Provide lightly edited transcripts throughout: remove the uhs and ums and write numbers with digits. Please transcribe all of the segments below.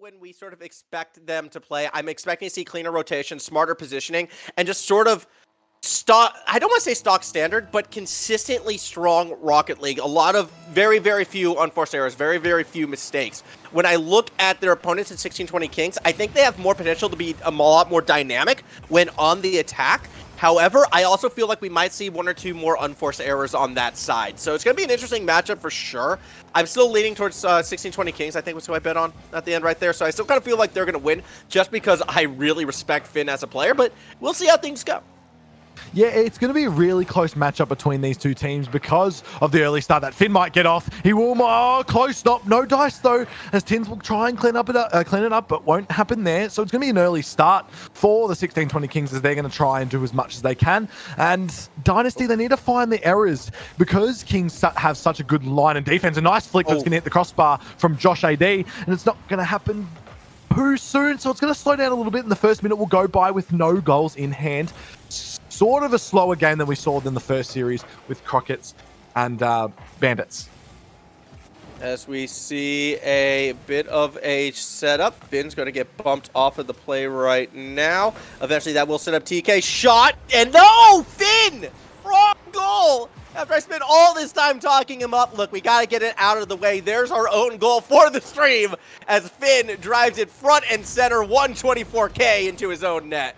when we sort of expect them to play. I'm expecting to see cleaner rotation, smarter positioning, and just sort of stock, I don't want to say stock standard, but consistently strong Rocket League. A lot of very, very few unforced errors, very, very few mistakes. When I look at their opponents in 1620 Kings, I think they have more potential to be a lot more dynamic when on the attack. However, I also feel like we might see one or two more unforced errors on that side. So it's going to be an interesting matchup for sure. I'm still leaning towards 1620 Kings, I think was who I bet on at the end right there. So I still kind of feel like they're going to win just because I really respect Finn as a player, but we'll see how things go. Yeah, it's going to be a really close matchup between these two teams because of the early start that Finn might get off. He will, close stop, no dice though, as Tins will try and clean it up, but won't happen there. So it's going to be an early start for the 1620 Kings as they're going to try and do as much as they can. And Dynasty, they need to find the errors because Kings have such a good line and defense. A nice flick that's going to hit the crossbar from Josh AD, and it's not going to happen too soon, so it's going to slow down a little bit, and the first minute will go by with no goals in hand. Sort of a slower game than we saw in the first series with Crockets and Bandits. As we see a bit of a setup, Finn's going to get bumped off of the play right now. Eventually that will set up TK. Shot, and no! Finn! Wrong goal! After I spent all this time talking him up, look, we got to get it out of the way. There's our own goal for the stream as Finn drives it front and center 124K into his own net.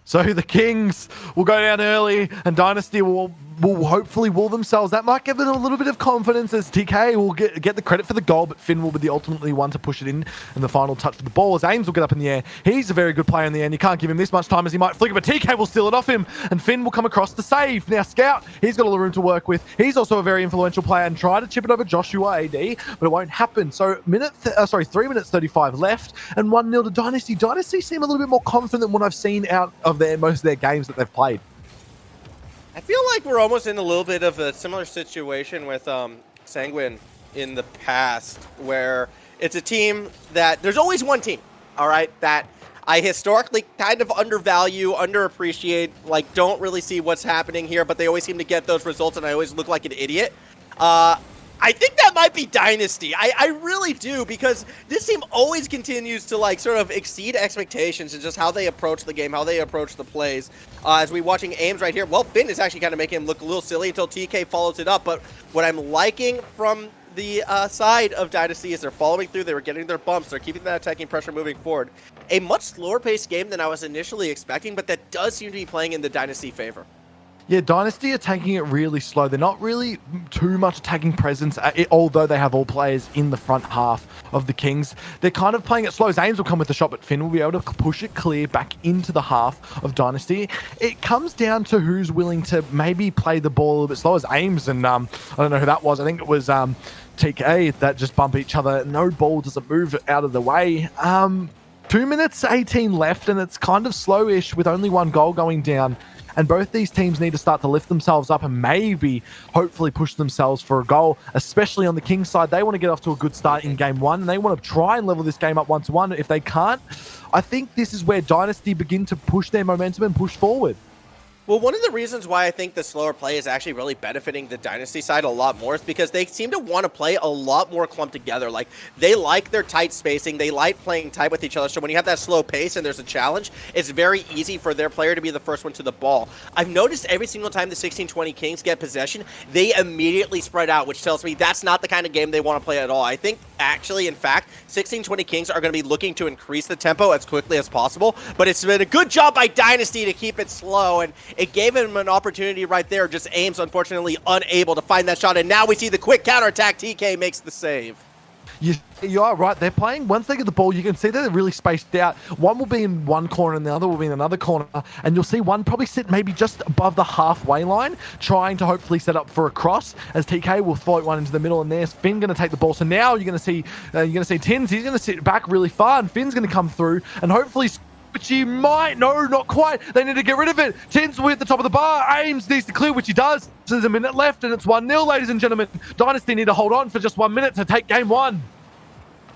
So the Kings will go down early and Dynasty will hopefully will themselves. That might give it a little bit of confidence as TK will get the credit for the goal, but Finn will be the ultimately one to push it in the final touch for the ball as Ames will get up in the air. He's a very good player in the end. You can't give him this much time as he might flick it, but TK will steal it off him and Finn will come across to save. Now Scout, he's got all the room to work with. He's also a very influential player and try to chip it over Joshua AD, but it won't happen. So 3 minutes 35 left and 1-0 to Dynasty. Dynasty seem a little bit more confident than what I've seen out of most of their games that they've played. I feel like we're almost in a little bit of a similar situation with Sanguine in the past, where it's a team that there's always one team, all right, that I historically kind of undervalue, underappreciate, like don't really see what's happening here, but they always seem to get those results, and I always look like an idiot. I think that might be Dynasty. I really do, because this team always continues to like sort of exceed expectations and just how they approach the game, how they approach the plays. As we watching Ames right here, well, Finn is actually kind of making him look a little silly until TK follows it up. But what I'm liking from the side of Dynasty is they're following through, they were getting their bumps, they're keeping that attacking pressure moving forward. A much slower paced game than I was initially expecting, but that does seem to be playing in the Dynasty favor. Yeah, Dynasty are taking it really slow. They're not really too much attacking presence, although they have all players in the front half of the Kings. They're kind of playing it slow. Ames will come with the shot, but Finn will be able to push it clear back into the half of Dynasty. It comes down to who's willing to maybe play the ball a little bit slow as Ames, and I don't know who that was. I think it was TK that just bump each other. No ball doesn't move out of the way. 2 minutes 18 left, and it's kind of slowish with only one goal going down. And both these teams need to start to lift themselves up and maybe, hopefully, push themselves for a goal, especially on the Kings side. They want to get off to a good start in game one, and they want to try and level this game up 1-1. If they can't, I think this is where Dynasty begin to push their momentum and push forward. Well, one of the reasons why I think the slower play is actually really benefiting the Dynasty side a lot more is because they seem to want to play a lot more clumped together. Like, they like their tight spacing. They like playing tight with each other. So when you have that slow pace and there's a challenge, it's very easy for their player to be the first one to the ball. I've noticed every single time the 1620 Kings get possession, they immediately spread out, which tells me that's not the kind of game they want to play at all. I think, actually, in fact, 1620 Kings are going to be looking to increase the tempo as quickly as possible. But it's been a good job by Dynasty to keep it slow, and it gave him an opportunity right there. Just Ames, unfortunately, unable to find that shot. And now we see the quick counterattack. TK makes the save. You are right. They're playing, once they get the ball, you can see that they're really spaced out. One will be in one corner and the other will be in another corner. And you'll see one probably sit maybe just above the halfway line, trying to hopefully set up for a cross, as TK will float one into the middle, and there's Finn going to take the ball. So now you're going to see Tins. He's going to sit back really far, and Finn's going to come through and hopefully, which he might. No, not quite. They need to get rid of it. Tins will hit the top of the bar. Ames needs to clear, which he does. So there's a minute left, and it's 1-0, ladies and gentlemen. Dynasty need to hold on for just 1 minute to take game one.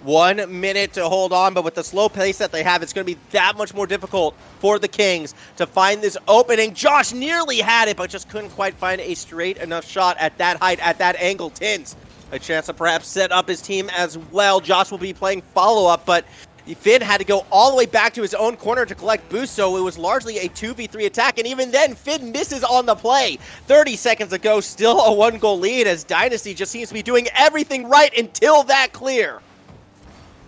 1 minute to hold on, but with the slow pace that they have, it's going to be that much more difficult for the Kings to find this opening. Josh nearly had it, but just couldn't quite find a straight enough shot at that height, at that angle. Tins a chance to perhaps set up his team as well. Josh will be playing follow-up, but Finn had to go all the way back to his own corner to collect boost, so it was largely a 2v3 attack, and even then, Finn misses on the play. 30 seconds ago, still a 1-goal lead, as Dynasty just seems to be doing everything right until that clear.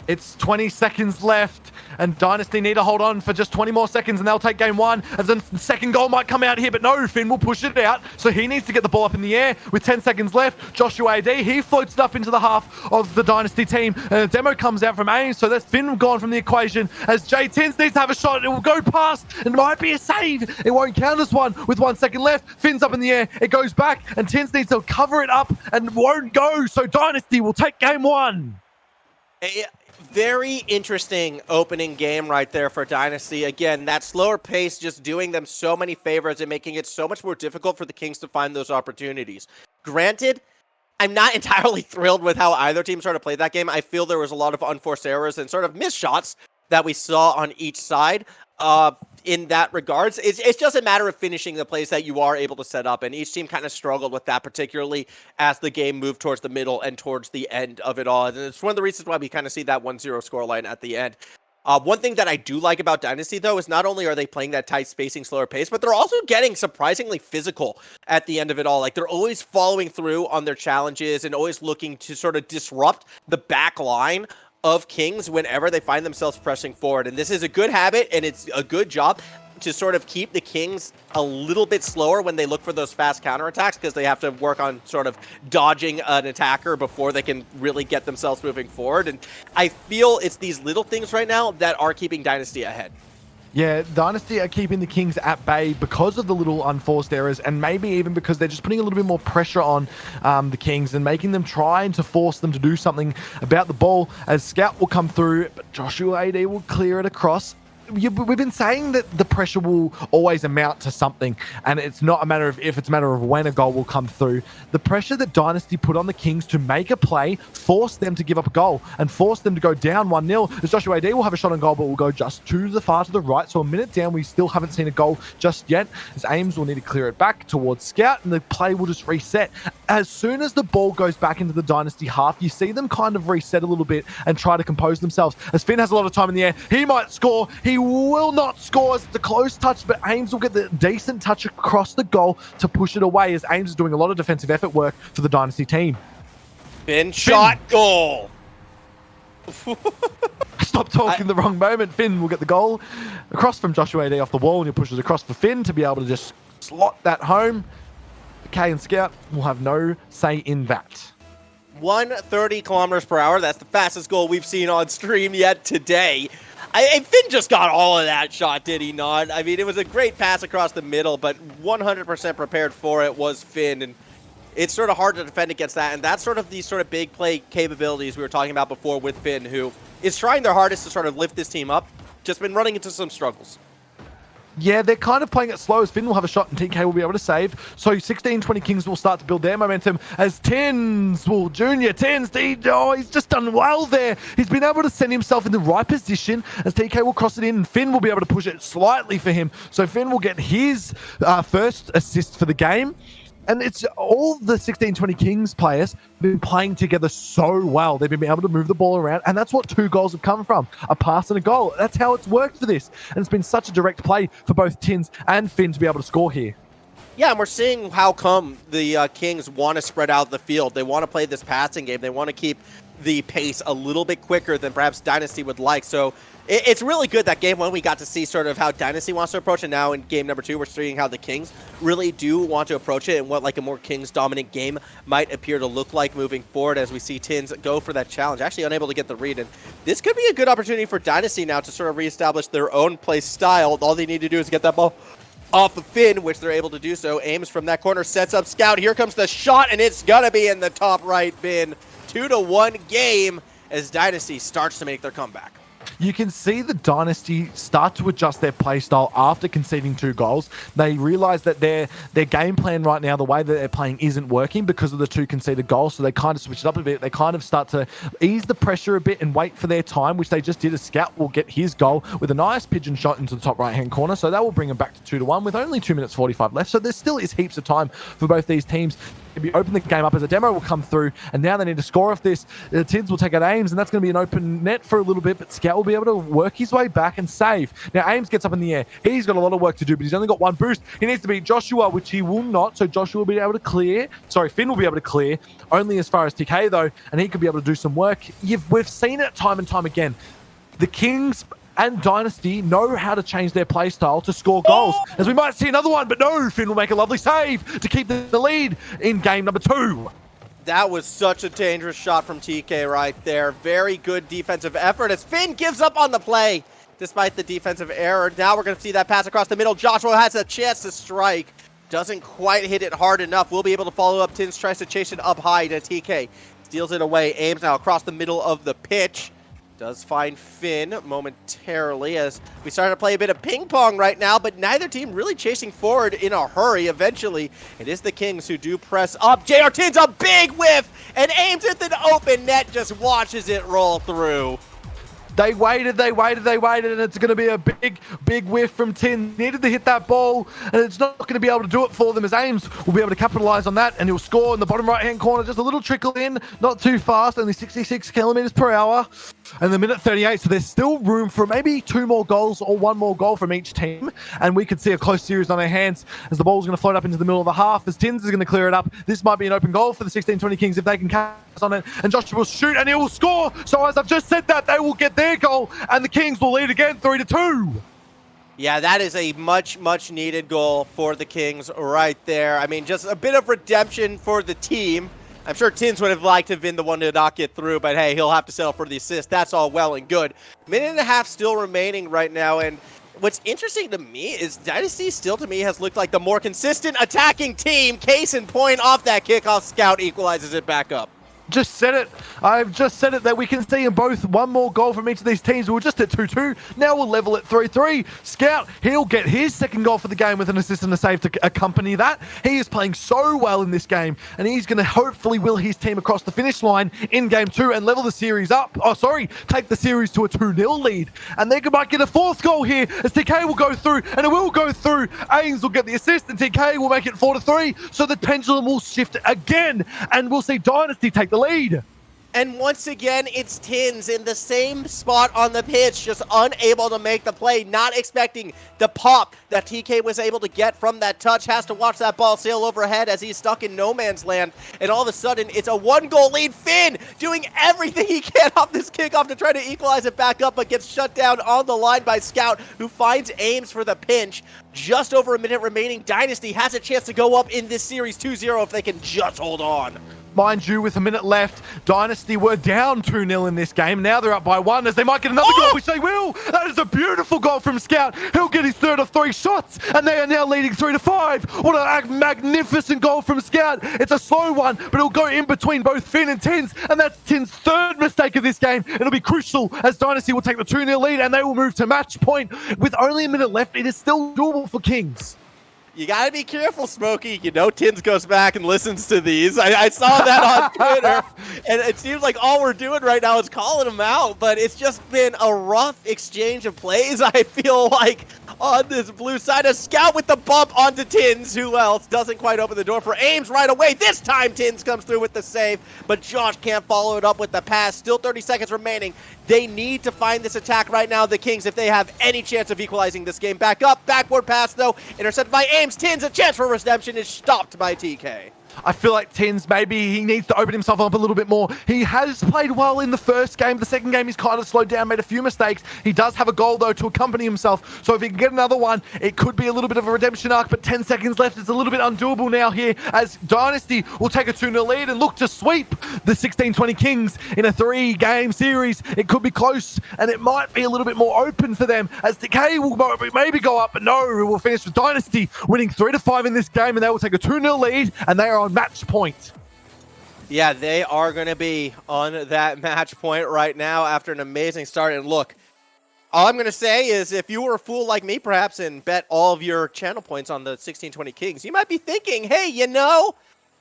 It's 20 seconds left, and Dynasty need to hold on for just 20 more seconds, and they'll take game one, as the second goal might come out here, but no, Finn will push it out, so he needs to get the ball up in the air with 10 seconds left. Joshua AD, he floats it up into the half of the Dynasty team, and a demo comes out from Ames, so that's Finn gone from the equation, as J Tins needs to have a shot. It will go past, and it might be a save. It won't count as one with 1 second left. Finn's up in the air, it goes back, and Tins needs to cover it up, and won't go, so Dynasty will take game one. Very interesting opening game right there for Dynasty. Again, that slower pace just doing them so many favors and making it so much more difficult for the Kings to find those opportunities. Granted, I'm not entirely thrilled with how either team sort of played that game. I feel there was a lot of unforced errors and sort of missed shots that we saw on each side. In that regards, it's just a matter of finishing the plays that you are able to set up, and each team kind of struggled with that, particularly as the game moved towards the middle and towards the end of it all. And it's one of the reasons why we kind of see that 1-0 scoreline at the end. One thing that I do like about Dynasty, though, is not only are they playing that tight spacing, slower pace, but they're also getting surprisingly physical at the end of it all. Like, they're always following through on their challenges and always looking to sort of disrupt the back line of Kings whenever they find themselves pressing forward. And this is a good habit, and it's a good job to sort of keep the Kings a little bit slower when they look for those fast counterattacks, because they have to work on sort of dodging an attacker before they can really get themselves moving forward. And I feel it's these little things right now that are keeping Dynasty ahead. Yeah, Dynasty are keeping the Kings at bay because of the little unforced errors, and maybe even because they're just putting a little bit more pressure on the Kings and making them trying to force them to do something about the ball, as Scout will come through, but Joshua AD will clear it across. We've been saying that the pressure will always amount to something, and it's not a matter of if, it's a matter of when a goal will come through. The pressure that Dynasty put on the Kings to make a play forced them to give up a goal and forced them to go down 1-0. As Joshua AD will have a shot on goal, but will go just to the far to the right. So a minute down, we still haven't seen a goal just yet, as Ames will need to clear it back towards Scout, and the play will just reset. As soon as the ball goes back into the Dynasty half, you see them kind of reset a little bit and try to compose themselves. As Finn has a lot of time in the air, he might score. He will not score as it's a close touch, but Ames will get the decent touch across the goal to push it away, as Ames is doing a lot of defensive effort work for the Dynasty team. Finn shot goal. Stop talking the wrong moment. Finn will get the goal across from Joshua AD off the wall, and he pushes across for Finn to be able to just slot that home. K and Scout will have no say in that. 130 kilometers per hour. That's the fastest goal we've seen on stream yet today. Finn just got all of that shot, did he not? I mean, it was a great pass across the middle, but 100% prepared for it was Finn, and it's sort of hard to defend against that, and that's sort of these sort of big play capabilities we were talking about before with Finn, who is trying their hardest to sort of lift this team up, just been running into some struggles. Yeah, they're kind of playing it slow, as Finn will have a shot and TK will be able to save. So 16-20 Kings will start to build their momentum, as Tins will, Junior Tins, he's just done well there. He's been able to send himself in the right position, as TK will cross it in, and Finn will be able to push it slightly for him. So Finn will get his first assist for the game. And it's all the 16-20 Kings players have been playing together so well. They've been able to move the ball around, and that's what 2 goals have come from, a pass and a goal. That's how it's worked for this. And it's been such a direct play for both Tins and Finn to be able to score here. Yeah, and we're seeing how come the Kings want to spread out the field. They want to play this passing game. They want to keep the pace a little bit quicker than perhaps Dynasty would like. So it's really good that game one we got to see sort of how Dynasty wants to approach it. Now in game number 2, we're seeing how the Kings really do want to approach it and what like a more Kings dominant game might appear to look like moving forward, as we see Tins go for that challenge. Actually unable to get the read, and this could be a good opportunity for Dynasty now to sort of reestablish their own play style. All they need to do is get that ball off of Finn, which they're able to do so. Aims from that corner, sets up Scout. Here comes the shot, and it's gonna be in the top right bin. 2-1 game as Dynasty starts to make their comeback. You can see the Dynasty start to adjust their play style after conceding 2 goals. They realize that their game plan right now, the way that they're playing, isn't working because of the 2 conceded goals, so they kind of switch it up a bit. They kind of start to ease the pressure a bit and wait for their time, which they just did. A Scout will get his goal with a nice pigeon shot into the top right-hand corner, so that will bring them back to 2-1 with only 2 minutes 45 left, so there still is heaps of time for both these teams maybe open the game up as a demo will come through, and now they need to score off this. Tids will take out Ames, and that's going to be an open net for a little bit, but Scout will be able to work his way back and save. Now, Ames gets up in the air. He's got a lot of work to do, but he's only got one boost. He needs to beat Joshua, which he will not, so Joshua will be able to clear. Sorry, Finn will be able to clear, only as far as TK, though, and he could be able to do some work. We've seen it time and time again. The Kings and Dynasty know how to change their playstyle to score goals, as we might see another one, but no, Finn will make a lovely save to keep the lead in game number 2. That was such a dangerous shot from TK right there. Very good defensive effort as Finn gives up on the play despite the defensive error. Now we're going to see that pass across the middle. Joshua has a chance to strike. Doesn't quite hit it hard enough. We'll be able to follow up. Tins tries to chase it up high to TK. Steals it away. Aims now across the middle of the pitch. Does find Finn momentarily as we start to play a bit of ping pong right now, but neither team really chasing forward in a hurry. Eventually, it is the Kings who do press up. JR Tins a big whiff and aims at the open net, just watches it roll through. They waited, and it's going to be a big whiff from Tin. Needed to hit that ball, and it's not going to be able to do it for them, as Ames will be able to capitalize on that, and he'll score in the bottom right-hand corner. Just a little trickle in, not too fast, only 66 kilometers per hour. And the minute 38, so there's still room for maybe 2 more goals or 1 more goal from each team, and we could see a close series on our hands as the ball's going to float up into the middle of the half, as Tins is going to clear it up. This might be an open goal for the 16-20 Kings if they can catch on it, and Joshua will shoot, and he will score. So as I've just said that, they will get their goal, and the Kings will lead again 3-2. Yeah, that is a much needed goal for the Kings right there. I mean, just a bit of redemption for the team. I'm sure Tins would have liked to have been the one to not get through, but hey, he'll have to settle for the assist. That's all well and good. Minute and a half still remaining right now, and what's interesting to me is Dynasty still, to me, has looked like the more consistent attacking team. Case in point, off that kickoff, Scout equalizes it back up. Just said it. I've just said it that we can see in both 1 more goal from each of these teams. We're just at 2-2. Now we'll level at 3-3. Scout, he'll get his second goal for the game with an assist and a save to accompany that. He is playing so well in this game, and he's going to hopefully will his team across the finish line in game 2 and level the series up. Take the series to a 2-0 lead. And they might get a 4th goal here as TK will go through, and it will go through. Ains will get the assist, and TK will make it 4-3. So the pendulum will shift again, and we'll see Dynasty take the lead. And once again, it's Tins in the same spot on the pitch, just unable to make the play, not expecting the pop that TK was able to get from that touch. Has to watch that ball sail overhead as he's stuck in no man's land. And all of a sudden, it's a 1-goal lead. Finn doing everything he can off this kickoff to try to equalize it back up, but gets shut down on the line by Scout, who finds Ames for the pinch. Just over a minute remaining. Dynasty has a chance to go up in this series 2-0 if they can just hold on. Mind you, with a minute left, Dynasty were down 2-0 in this game. Now they're up by 1 as they might get another goal, which they will. That is a beautiful goal from Scout. He'll get his 3rd of 3 shots, and they are now leading 3-5. What a magnificent goal from Scout. It's a slow one, but it'll go in between both Finn and Tins, and that's Tins' 3rd mistake of this game. It'll be crucial as Dynasty will take the 2-0 lead, and they will move to match point. With only a minute left, it is still doable for Kings. You gotta be careful, Smokey. You know Tins goes back and listens to these. I saw that on Twitter, and it seems like all we're doing right now is calling him out, but it's just been a rough exchange of plays, I feel like, on this blue side. A Scout with the bump onto Tins. Who else? Doesn't quite open the door for Ames right away. This time Tins comes through with the save, but Josh can't follow it up with the pass. Still 30 seconds remaining. They need to find this attack right now, the Kings, if they have any chance of equalizing this game. Back up. Backward pass, though. Intercepted by Ames. Tins, a chance for redemption, is stopped by TK. I feel like Tins, maybe he needs to open himself up a little bit more. He has played well in the first game. The second game, he's kind of slowed down, made a few mistakes. He does have a goal, though, to accompany himself. So if he can get another one, it could be a little bit of a redemption arc, but 10 seconds left. It's a little bit undoable now here as Dynasty will take a 2-0 lead and look to sweep the 16-20 Kings in a 3-game series. It could be close, and it might be a little bit more open for them as Decay will maybe go up, but no, it will finish with Dynasty winning 3-5 in this game, and they will take a 2-0 lead, and they are on match point. Yeah, they are going to be on that match point right now after an amazing start. And look, all I'm going to say is if you were a fool like me, perhaps, and bet all of your channel points on the 16-20 Kings, you might be thinking, hey, you know,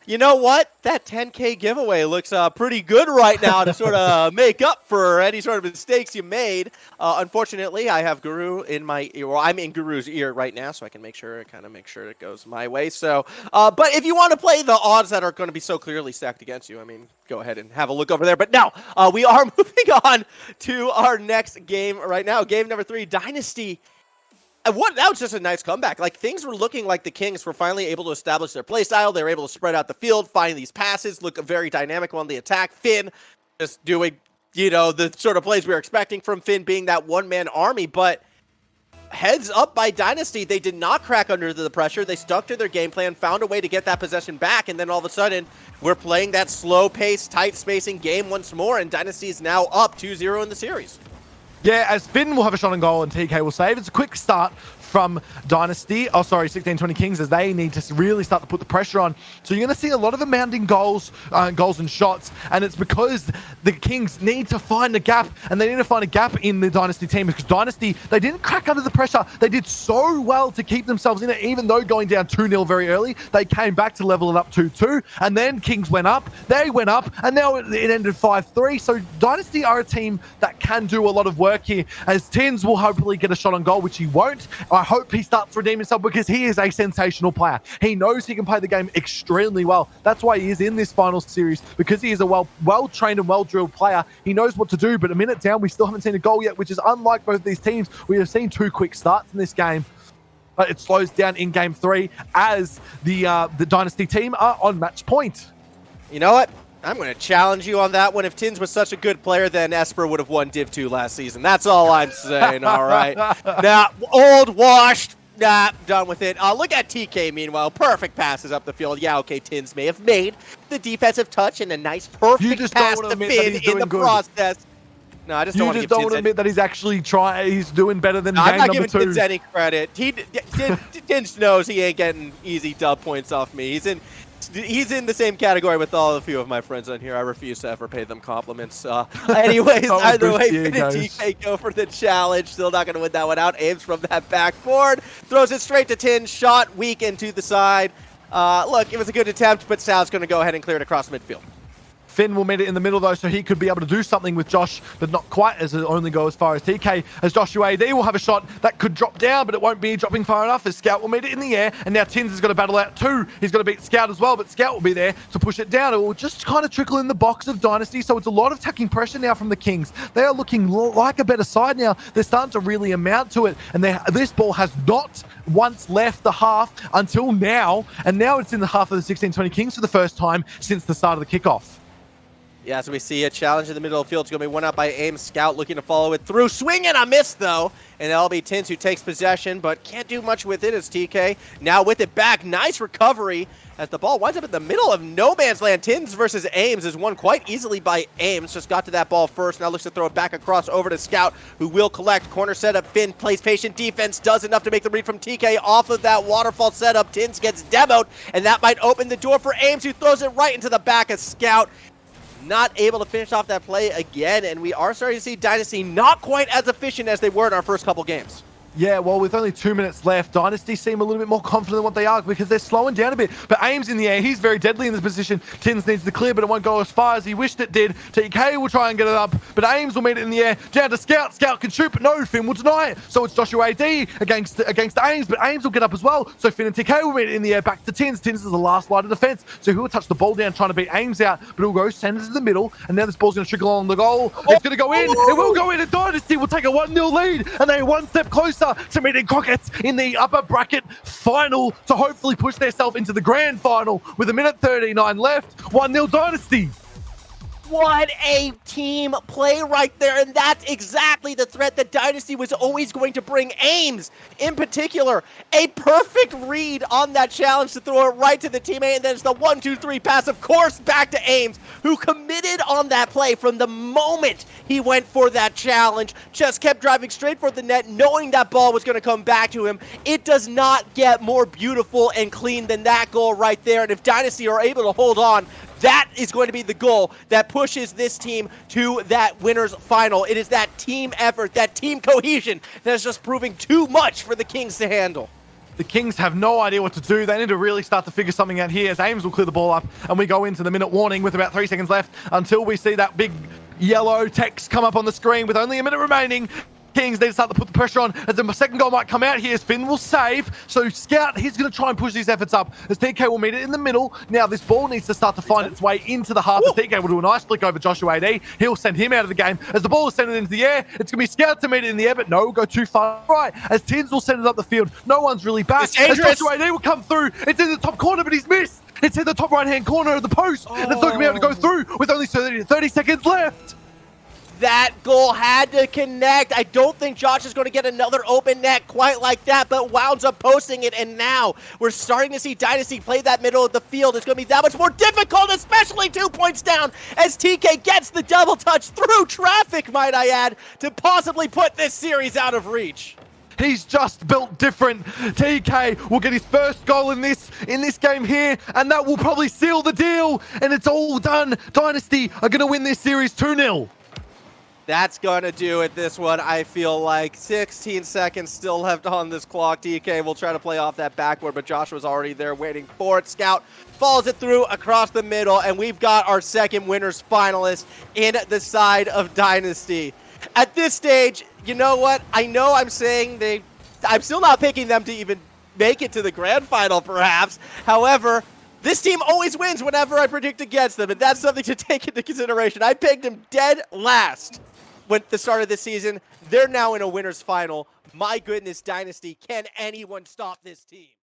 You know what? That 10K giveaway looks pretty good right now to sort of make up for any sort of mistakes you made. Unfortunately, I have Guru in my ear. Well, I'm in Guru's ear right now, so I can make sure it goes my way. So, but if you want to play the odds that are going to be so clearly stacked against you, I mean, go ahead and have a look over there. But now, we are moving on to our next game right now. Game number 3, Dynasty. That was just a nice comeback. Like, things were looking like the Kings were finally able to establish their play style. They were able to spread out the field, find these passes, look very dynamic on the attack. Finn just doing, the sort of plays we were expecting from Finn, being that one-man army. But heads up by Dynasty, they did not crack under the pressure. They stuck to their game plan, found a way to get that possession back, and then all of a sudden, we're playing that slow-paced, tight-spacing game once more, and Dynasty is now up 2-0 in the series. Yeah, as Finn will have a shot on goal and TK will save. It's a quick start from Dynasty. 16-20 Kings, as they need to really start to put the pressure on. So you're going to see a lot of them mounting goals and shots, and it's because the Kings need to find a gap, and they need to find a gap in the Dynasty team, because Dynasty, they didn't crack under the pressure. They did so well to keep themselves in it, even though going down 2-0 very early. They came back to level it up 2-2, and then Kings went up, they went up, and now it ended 5-3. So Dynasty are a team that can do a lot of work here, as Tins will hopefully get a shot on goal, which he won't. I hope he starts to redeem himself, because he is a sensational player. He knows he can play the game extremely well. That's why he is in this final series, because he is a well-trained and well-drilled player. He knows what to do, but a minute down, we still haven't seen a goal yet, which is unlike both of these teams. We have seen 2 quick starts in this game, but it slows down in game 3 as the Dynasty team are on match point. You know what? I'm going to challenge you on that one. If Tins was such a good player, then Esper would have won Div 2 last season. That's all I'm saying, all right? Now, old, washed, done with it. Look at TK, meanwhile. Perfect passes up the field. Yeah, okay, Tins may have made the defensive touch and a nice, perfect pass to Finn in the process. No, I just don't want to give Tins admit that he's actually trying. He's doing better than game I'm not number giving 2. Tins any credit. Tins knows he ain't getting easy dub points off me. He's in the same category with a few of my friends on here. I refuse to ever pay them compliments. Anyways, either way, Finn and TK go for the challenge. Still not going to win that one out. Aims from that backboard. Throws it straight to Tin. Shot weak into the side. Look, it was a good attempt, but Sal's going to go ahead and clear it across midfield. Finn will meet it in the middle, though, so he could be able to do something with Josh, but not quite as only go as far as TK, as Joshua AD will have a shot that could drop down, but it won't be dropping far enough, as Scout will meet it in the air, and now Tins has got to battle out 2. He's got to beat Scout as well, but Scout will be there to push it down. It will just kind of trickle in the box of Dynasty, so it's a lot of attacking pressure now from the Kings. They are looking like a better side now. They're starting to really amount to it, and this ball has not once left the half until now, and now it's in the half of the 16-20 Kings for the first time since the start of the kickoff. Yeah, so we see a challenge in the middle of the field. It's going to be one out by Aim. Scout looking to follow it through. Swing and a miss, though. And that'll be Tins who takes possession, but can't do much with it as TK now with it back. Nice recovery as the ball winds up in the middle of no man's land. Tins versus Ames is won quite easily by Ames. Just got to that ball first. Now looks to throw it back across over to Scout, who will collect. Corner setup. Finn plays patient defense. Does enough to make the read from TK off of that waterfall setup. Tins gets demoed, and that might open the door for Ames, who throws it right into the back of Scout. Not able to finish off that play again, and we are starting to see Dynasty not quite as efficient as they were in our first couple games. Yeah, well, with only 2 minutes left, Dynasty seem a little bit more confident than what they are, because they're slowing down a bit. But Ames in the air, he's very deadly in this position. Tins needs to clear, but it won't go as far as he wished it did. TK will try and get it up, but Ames will meet it in the air. Down to Scout. Scout can shoot, but no, Finn will deny it. So it's Joshua AD against Ames, but Ames will get up as well. So Finn and TK will meet it in the air back to Tins. Tins is the last line of defense, so he will touch the ball down trying to beat Ames out, but it will go centers in the middle, and now this ball's going to trickle on the goal. It's going to go in. It will go in, and Dynasty will take a 1-0 lead, and they're one step closer to meeting in the upper bracket final to hopefully push themselves into the grand final with 1:39 left. 1-0 Dynasty. What a team play right there, and that's exactly the threat that Dynasty was always going to bring. Ames, in particular, a perfect read on that challenge to throw it right to the teammate, and then it's the 1-2-3 pass, of course, back to Ames, who committed on that play from the moment he went for that challenge, just kept driving straight for the net, knowing that ball was going to come back to him. It does not get more beautiful and clean than that goal right there, and if Dynasty are able to hold on, that is going to be the goal that pushes this team to that winner's final. It is that team effort, that team cohesion that is just proving too much for the Kings to handle. The Kings have no idea what to do. They need to really start to figure something out here as Ames will clear the ball up and we go into the minute warning with about 3 seconds left until we see that big yellow text come up on the screen with only a minute remaining. Kings need to start to put the pressure on as the second goal might come out here as Finn will save. So Scout, he's going to try and push these efforts up as TK will meet it in the middle. Now this ball needs to start to find its way into the half as TK will do a nice flick over Joshua AD. He'll send him out of the game as the ball is sent into the air. It's going to be Scout to meet it in the air, but no, go too far right as Tins will send it up the field. No one's really back. As Joshua AD will come through. It's in the top corner, but he's missed. It's in the top right-hand corner of the post. And it's not going to be able to go through with only 30 seconds left. That goal had to connect. I don't think Josh is going to get another open net quite like that, but wounds up posting it, and now we're starting to see Dynasty play that middle of the field. It's going to be that much more difficult, especially 2 points down, as TK gets the double touch through traffic, might I add, to possibly put this series out of reach. He's just built different. TK will get his first goal in this game here, and that will probably seal the deal, and it's all done. Dynasty are going to win this series 2-0. That's going to do it this one, I feel like. 16 seconds still left on this clock. TK will try to play off that backboard, but Josh was already there waiting for it. Scout follows it through across the middle, and we've got our second winners finalist in the side of Dynasty. At this stage, you know what? I know I'm saying I'm still not picking them to even make it to the grand final, perhaps. However, this team always wins whenever I predict against them, and that's something to take into consideration. I picked them dead last when the start of this season. They're now in a winner's final. My goodness, Dynasty, can anyone stop this team?